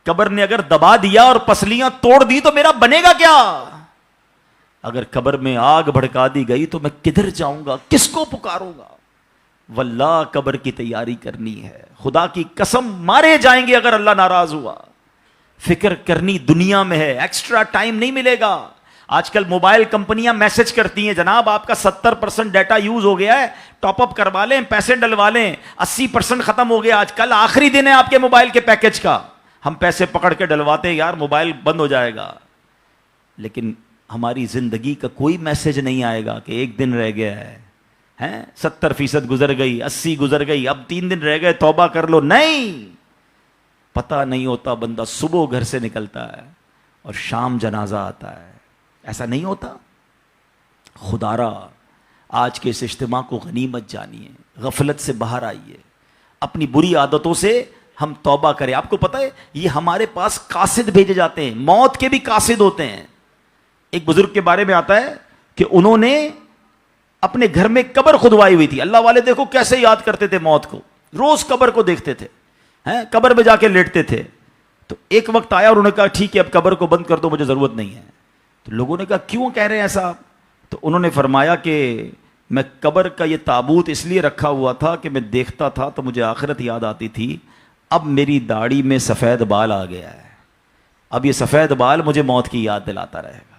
قبر نے اگر دبا دیا اور پسلیاں توڑ دی تو میرا بنے گا کیا؟ اگر قبر میں آگ بھڑکا دی گئی تو میں کدھر جاؤں گا، کس کو پکاروں گا؟ واللہ قبر کی تیاری کرنی ہے. خدا کی قسم مارے جائیں گے اگر اللہ ناراض ہوا. فکر کرنی دنیا میں ہے، ایکسٹرا ٹائم نہیں ملے گا. آج کل موبائل کمپنیاں میسج کرتی ہیں جناب آپ کا 70% ڈیٹا یوز ہو گیا ہے، ٹاپ اپ کروا لیں، پیسے ڈلوا لیں، 80% ختم ہو گیا. آج کل آخری دن ہے آپ کے موبائل کے پیکج کا. ہم پیسے پکڑ کے ڈلواتے ہیں یار موبائل بند ہو جائے گا، لیکن ہماری زندگی کا کوئی میسج نہیں آئے گا کہ ایک دن رہ گیا ہے، 70% گزر گئی، 80 گزر گئی، اب 3 دن رہ گئے، توبہ کر لو. نہیں، پتہ نہیں ہوتا. بندہ صبح گھر سے نکلتا ہے اور شام جنازہ آتا ہے. ایسا نہیں ہوتا؟ خدا را آج کے اس اجتماع کو غنیمت جانیے، غفلت سے باہر آئیے، اپنی بری عادتوں سے ہم توبہ کریں. آپ کو پتہ ہے یہ ہمارے پاس قاصد بھیجے جاتے ہیں, موت کے بھی قاصد ہوتے ہیں. ایک بزرگ کے بارے میں آتا ہے کہ انہوں نے اپنے گھر میں قبر کھدوائی ہوئی تھی. اللہ والے دیکھو کیسے یاد کرتے تھے موت کو, روز قبر کو دیکھتے تھے, قبر میں جا کے لیٹتے تھے. تو ایک وقت آیا اور انہوں نے کہا ٹھیک ہے اب قبر کو بند کر دو, مجھے ضرورت نہیں ہے. تو لوگوں نے کہا کیوں کہہ رہے ہیں ایسا؟ تو انہوں نے فرمایا کہ میں قبر کا یہ تابوت اس لیے رکھا ہوا تھا کہ میں دیکھتا تھا تو مجھے آخرت یاد آتی تھی. اب میری داڑھی میں سفید بال آ گیا ہے, اب یہ سفید بال مجھے موت کی یاد دلاتا رہے گا.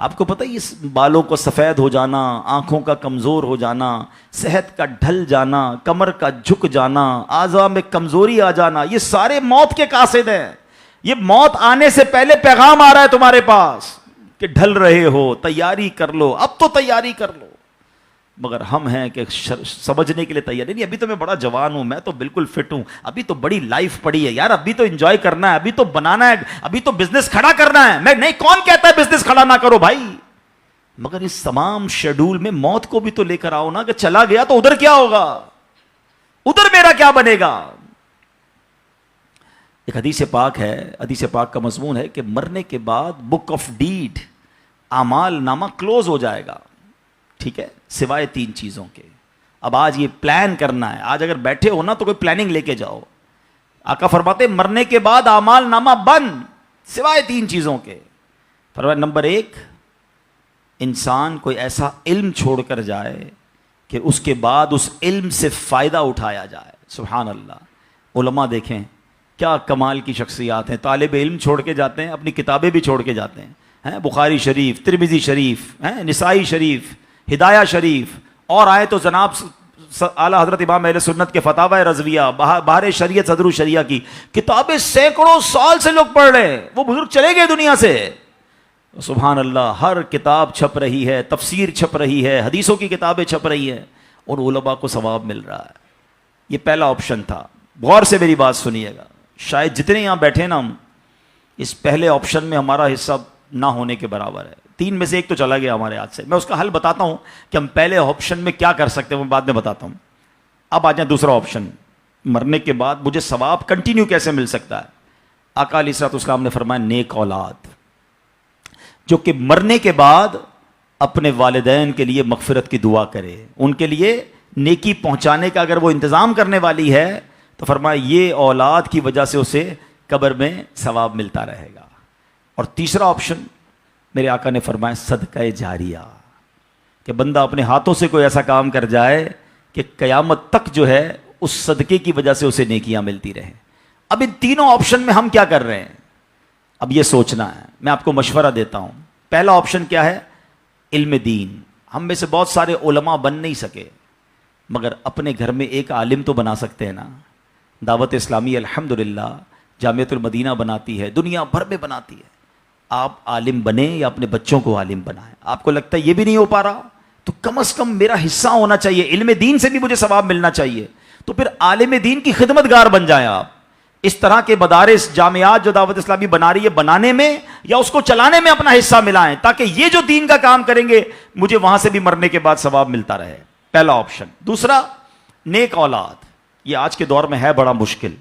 آپ کو پتہ ہے اس بالوں کو سفید ہو جانا, آنکھوں کا کمزور ہو جانا, صحت کا ڈھل جانا, کمر کا جھک جانا, اعضاء میں کمزوری آ جانا, یہ سارے موت کے قاصد ہیں. یہ موت آنے سے پہلے پیغام آ رہا ہے تمہارے پاس کہ ڈھل رہے ہو, تیاری کر لو, اب تو تیاری کر لو. مگر ہم ہیں کہ سمجھنے کے لیے تیار نہیں. ابھی تو میں بڑا جوان ہوں, میں تو بالکل فٹ ہوں, ابھی تو بڑی لائف پڑی ہے یار, ابھی تو انجوائے کرنا ہے, ابھی تو بنانا ہے, ابھی تو بزنس کھڑا کرنا ہے. میں نہیں, کون کہتا ہے بزنس کھڑا نہ کرو بھائی, مگر اس تمام شیڈول میں موت کو بھی تو لے کر آؤ نا, کہ چلا گیا تو ادھر کیا ہوگا, ادھر میرا کیا بنے گا. ایک حدیث پاک ہے, حدیث پاک کا مضمون ہے کہ مرنے کے بعد بک آف ڈیڈ, اعمال نامہ کلوز ہو جائے گا, ٹھیک ہے, سوائے 3 چیزوں کے. اب آج یہ پلان کرنا ہے, آج اگر بیٹھے ہو نا تو کوئی پلاننگ لے کے جاؤ. آقا فرماتے مرنے کے بعد اعمال نامہ بند سوائے 3 چیزوں کے. فرمایا نمبر 1, انسان کوئی ایسا علم چھوڑ کر جائے کہ اس کے بعد اس علم سے فائدہ اٹھایا جائے. سبحان اللہ. علماء دیکھیں کیا کمال کی شخصیات ہیں, طالب علم چھوڑ کے جاتے ہیں, اپنی کتابیں بھی چھوڑ کے جاتے ہیں, بخاری شریف, ترمذی شریف, نسائی شریف, ہدایہ شریف, اور آئے تو جناب اعلیٰ حضرت امام اہل سنت کے فتاوی رضویہ, بہار شریعت, صدر الشریعہ کی کتابیں سینکڑوں سال سے لوگ پڑھ رہے ہیں. وہ بزرگ چلے گئے دنیا سے. سبحان اللہ, ہر کتاب چھپ رہی ہے, تفسیر چھپ رہی ہے, حدیثوں کی کتابیں چھپ رہی ہیں, اور علماء کو ثواب مل رہا ہے. یہ پہلا آپشن تھا. غور سے میری بات سنیے گا, شاید جتنے یہاں بیٹھے نا ہم اس پہلے آپشن میں ہمارا حصہ نہ ہونے کے برابر ہے. 3 میں سے 1 تو چلا گیا ہمارے ہاتھ سے. میں اس کا حل بتاتا ہوں کہ ہم پہلے آپشن میں کیا کر سکتے ہیں, وہ بعد میں بتاتا ہوں. اب آ جائیں دوسرا آپشن, مرنے کے بعد مجھے ثواب کنٹینیو کیسے مل سکتا ہے. آقا علیہ الصلوۃ والسلام نے فرمایا نیک اولاد جو کہ مرنے کے بعد اپنے والدین کے لیے مغفرت کی دعا کرے, ان کے لیے نیکی پہنچانے کا اگر وہ انتظام کرنے والی ہے تو فرمایا یہ اولاد کی وجہ سے اسے قبر میں ثواب ملتا رہے گا. اور تیسرا آپشن میرے آقا نے فرمایا صدقہ جاریہ, کہ بندہ اپنے ہاتھوں سے کوئی ایسا کام کر جائے کہ قیامت تک جو ہے اس صدقے کی وجہ سے اسے نیکیاں ملتی رہیں. اب ان تینوں آپشن میں ہم کیا کر رہے ہیں, اب یہ سوچنا ہے. میں آپ کو مشورہ دیتا ہوں. پہلا آپشن کیا ہے, علم دین. ہم میں سے بہت سارے علماء بن نہیں سکے, مگر اپنے گھر میں ایک عالم تو بنا سکتے ہیں نا. دعوت اسلامی الحمدللہ جامعۃ المدینہ بناتی ہے, دنیا بھر میں بناتی ہے. آپ عالم بنیں یا اپنے بچوں کو عالم بنائیں. آپ کو لگتا ہے یہ بھی نہیں ہو پا رہا تو کم از کم میرا حصہ ہونا چاہیے, علم دین سے بھی مجھے ثواب ملنا چاہیے, تو پھر عالم دین کی خدمت گار بن جائیں آپ. اس طرح کے مدارس, جامعات جو دعوت اسلامی بنا رہی ہے, بنانے میں یا اس کو چلانے میں اپنا حصہ ملائیں, تاکہ یہ جو دین کا کام کریں گے مجھے وہاں سے بھی مرنے کے بعد ثواب ملتا رہے. پہلا آپشن. دوسرا نیک اولاد. یہ آج کے دور میں ہے بڑا مشکل,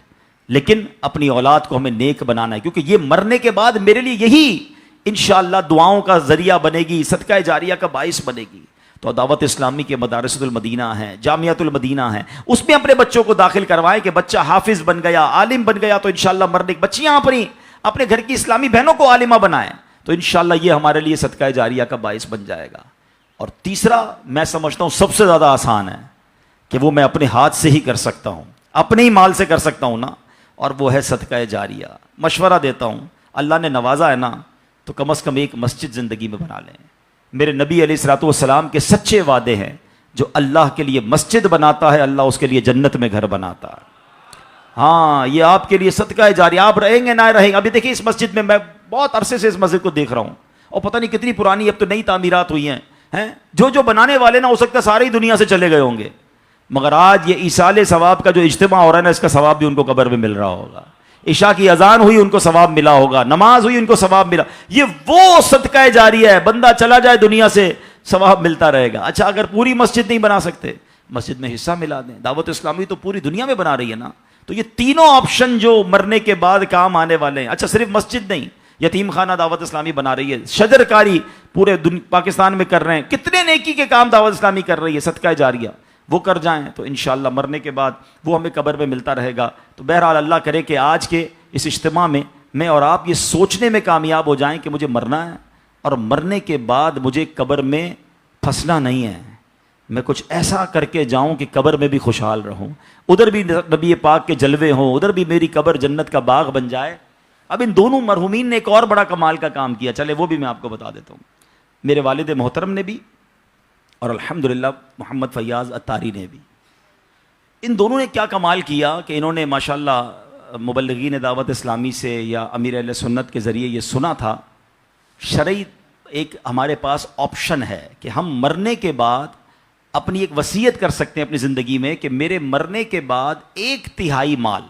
لیکن اپنی اولاد کو ہمیں نیک بنانا ہے, کیونکہ یہ مرنے کے بعد میرے لیے یہی انشاءاللہ دعاؤں کا ذریعہ بنے گی, صدقہ جاریہ کا باعث بنے گی. تو دعوت اسلامی کے مدارس المدینہ ہیں, جامعۃ المدینہ ہیں, اس میں اپنے بچوں کو داخل کروائیں کہ بچہ حافظ بن گیا, عالم بن گیا, تو انشاءاللہ مرنے بچیاں اپنے گھر کی اسلامی بہنوں کو عالمہ بنائیں, تو انشاءاللہ یہ ہمارے لیے صدقہ جاریہ کا باعث بن جائے گا. اور تیسرا میں سمجھتا ہوں سب سے زیادہ آسان ہے کہ وہ میں اپنے ہاتھ سے ہی کر سکتا ہوں, اپنے ہی مال سے کر سکتا ہوں نا, اور وہ ہے صدقہ جاریہ. مشورہ دیتا ہوں, اللہ نے نوازا ہے نا, تو کم از کم ایک مسجد زندگی میں بنا لیں. میرے نبی علیہ الصلوۃ والسلام کے سچے وعدے ہیں, جو اللہ کے لیے مسجد بناتا ہے اللہ اس کے لیے جنت میں گھر بناتا ہے. ہاں, یہ آپ کے لیے صدقہ جاریہ. آپ رہیں گے نہ رہیں گے. ابھی دیکھیں اس مسجد میں بہت عرصے سے اس مسجد کو دیکھ رہا ہوں, اور پتہ نہیں کتنی پرانی, اب تو نئی تعمیرات ہوئی ہیں. جو بنانے والے نا ہو سکتا ہے ساری دنیا سے چلے گئے ہوں گے, مگر آج یہ ایصال ثواب کا جو اجتماع ہو رہا ہے نا, اس کا ثواب بھی ان کو قبر میں مل رہا ہوگا. عشاء کی اذان ہوئی ان کو ثواب ملا ہوگا, نماز ہوئی ان کو ثواب ملا. یہ وہ صدقہ جاریہ ہے, بندہ چلا جائے دنیا سے ثواب ملتا رہے گا. اچھا, اگر پوری مسجد نہیں بنا سکتے, مسجد میں حصہ ملا دیں. دعوت اسلامی تو پوری دنیا میں بنا رہی ہے نا, تو تو یہ تینوں آپشن جو مرنے کے بعد کام آنے والے ہیں. اچھا صرف مسجد نہیں, یتیم خانہ دعوت اسلامی بنا رہی ہے, شجر کاری پورے پاکستان میں کر رہے ہیں, کتنے نیکی کے کام دعوت اسلامی کر رہی ہے, صدقہ جاریہ, وہ کر جائیں تو انشاءاللہ مرنے کے بعد وہ ہمیں قبر میں ملتا رہے گا. تو بہرحال اللہ کرے کہ آج کے اس اجتماع میں اور آپ یہ سوچنے میں کامیاب ہو جائیں کہ مجھے مرنا ہے اور مرنے کے بعد مجھے قبر میں پھنسنا نہیں ہے, میں کچھ ایسا کر کے جاؤں کہ قبر میں بھی خوشحال رہوں, ادھر بھی نبی پاک کے جلوے ہوں, ادھر بھی میری قبر جنت کا باغ بن جائے. اب ان دونوں مرحومین نے ایک اور بڑا کمال کا کام کیا, چلے وہ بھی میں آپ کو بتا دیتا ہوں. میرے والد محترم نے بھی اور الحمدللہ محمد فیاض اتاری نے بھی, ان دونوں نے کیا کمال کیا کہ انہوں نے ماشاءاللہ مبلغین دعوت اسلامی سے یا امیر اہل سنت کے ذریعے یہ سنا تھا, شرعی ایک ہمارے پاس آپشن ہے کہ ہم مرنے کے بعد اپنی ایک وصیت کر سکتے ہیں اپنی زندگی میں کہ میرے مرنے کے بعد 1/3 مال,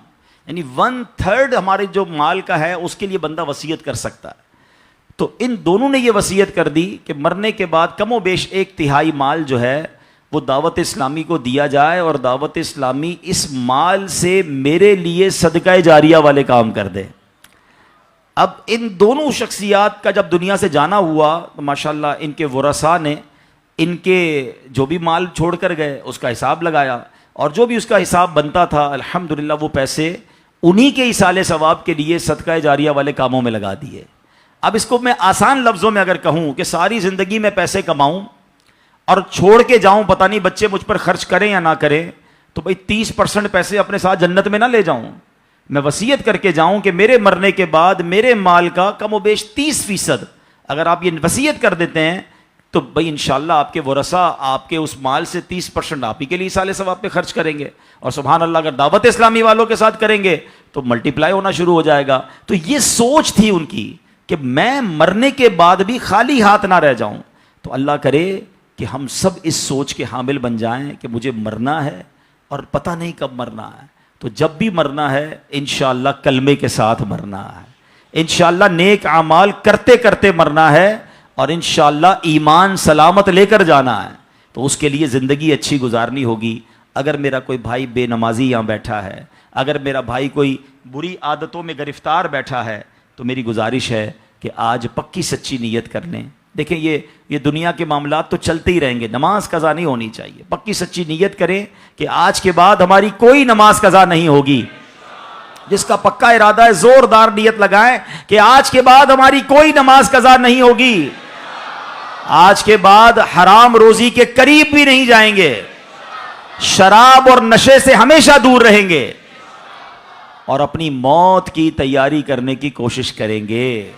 یعنی 1/3 ہمارے جو مال کا ہے اس کے لیے بندہ وصیت کر سکتا ہے. تو ان دونوں نے یہ وصیت کر دی کہ مرنے کے بعد کم و بیش 1/3 مال جو ہے وہ دعوت اسلامی کو دیا جائے اور دعوت اسلامی اس مال سے میرے لیے صدقہ جاریہ والے کام کر دے. اب ان دونوں شخصیات کا جب دنیا سے جانا ہوا تو ماشاءاللہ ان کے ورثاء نے ان کے جو بھی مال چھوڑ کر گئے اس کا حساب لگایا, اور جو بھی اس کا حساب بنتا تھا الحمدللہ وہ پیسے انہی کے ایصال ثواب کے لیے صدقہ جاریہ والے کاموں میں لگا دیے. اب اس کو میں آسان لفظوں میں اگر کہوں کہ ساری زندگی میں پیسے کماؤں اور چھوڑ کے جاؤں, پتہ نہیں بچے مجھ پر خرچ کریں یا نہ کریں, تو بھئی 30% پیسے اپنے ساتھ جنت میں نہ لے جاؤں, میں وصیت کر کے جاؤں کہ میرے مرنے کے بعد میرے مال کا کم و بیش 30% اگر آپ یہ وصیت کر دیتے ہیں تو بھئی انشاءاللہ آپ کے ورثاء آپ کے اس مال سے 30% آپ ہی کے لیے ایصال ثواب پہ خرچ کریں گے, اور سبحان اللہ اگر دعوت اسلامی والوں کے ساتھ کریں گے تو ملٹیپلائی ہونا شروع ہو جائے گا. تو یہ سوچ تھی ان کی کہ میں مرنے کے بعد بھی خالی ہاتھ نہ رہ جاؤں. تو اللہ کرے کہ ہم سب اس سوچ کے حامل بن جائیں کہ مجھے مرنا ہے اور پتہ نہیں کب مرنا ہے, تو جب بھی مرنا ہے انشاءاللہ کلمے کے ساتھ مرنا ہے, انشاءاللہ نیک اعمال کرتے کرتے مرنا ہے, اور انشاءاللہ ایمان سلامت لے کر جانا ہے. تو اس کے لیے زندگی اچھی گزارنی ہوگی. اگر میرا کوئی بھائی بے نمازی یہاں بیٹھا ہے, اگر میرا بھائی کوئی بری عادتوں میں گرفتار بیٹھا ہے, تو میری گزارش ہے کہ آج پکی سچی نیت کر لیں. دیکھیں یہ دنیا کے معاملات تو چلتے ہی رہیں گے, نماز قضا نہیں ہونی چاہیے. پکی سچی نیت کریں کہ آج کے بعد ہماری کوئی نماز قضا نہیں ہوگی. جس کا پکا ارادہ ہے زوردار نیت لگائیں کہ آج کے بعد ہماری کوئی نماز قضا نہیں ہوگی, آج کے بعد حرام روزی کے قریب بھی نہیں جائیں گے, شراب اور نشے سے ہمیشہ دور رہیں گے, اور اپنی موت کی تیاری کرنے کی کوشش کریں گے.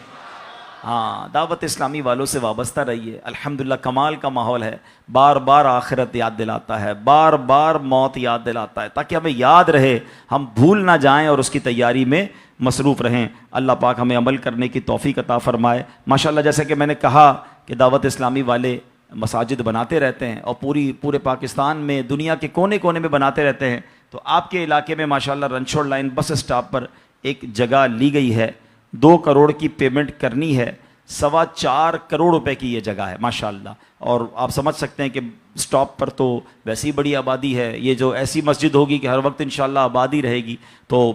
ہاں, دعوت اسلامی والوں سے وابستہ رہیے. الحمدللہ کمال کا ماحول ہے, بار بار آخرت یاد دلاتا ہے, بار بار موت یاد دلاتا ہے, تاکہ ہمیں یاد رہے, ہم بھول نہ جائیں اور اس کی تیاری میں مصروف رہیں. اللہ پاک ہمیں عمل کرنے کی توفیق عطا فرمائے. ماشاءاللہ جیسے کہ میں نے کہا کہ دعوت اسلامی والے مساجد بناتے رہتے ہیں اور پورے پاکستان میں دنیا کے کونے کونے میں بناتے رہتے ہیں. تو آپ کے علاقے میں ماشاءاللہ رنچوڑ لائن بس اسٹاپ پر ایک جگہ لی گئی ہے, 2 کروڑ کی پیمنٹ کرنی ہے, 4.25 کروڑ روپے کی یہ جگہ ہے ماشاءاللہ. اور آپ سمجھ سکتے ہیں کہ اسٹاپ پر تو ویسی بڑی آبادی ہے, یہ جو ایسی مسجد ہوگی کہ ہر وقت انشاءاللہ آبادی رہے گی, تو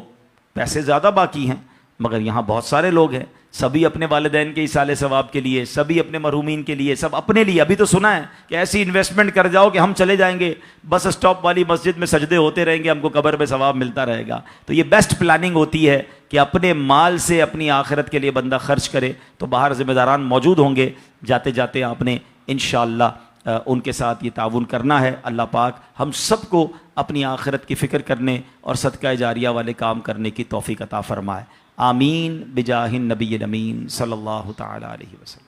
پیسے زیادہ باقی ہیں, مگر یہاں بہت سارے لوگ ہیں, سبھی اپنے والدین کے ایصال ثواب کے لیے, سبھی اپنے مرحومین کے لیے, سب اپنے لیے. ابھی تو سنا ہے کہ ایسی انویسٹمنٹ کر جاؤ کہ ہم چلے جائیں گے بس اسٹاپ والی مسجد میں سجدے ہوتے رہیں گے, ہم کو قبر میں ثواب ملتا رہے گا. تو یہ بیسٹ پلاننگ ہوتی ہے کہ اپنے مال سے اپنی آخرت کے لیے بندہ خرچ کرے. تو باہر ذمہ داران موجود ہوں گے, جاتے جاتے آپ نے انشاءاللہ ان کے ساتھ یہ تعاون کرنا ہے. اللہ پاک ہم سب کو اپنی آخرت کی فکر کرنے اور صدقہ جاریہ والے کام کرنے کی توفیق عطا فرمائے. آمین بجاہ النبی الامین صلی اللہ تعالی علیہ وسلم.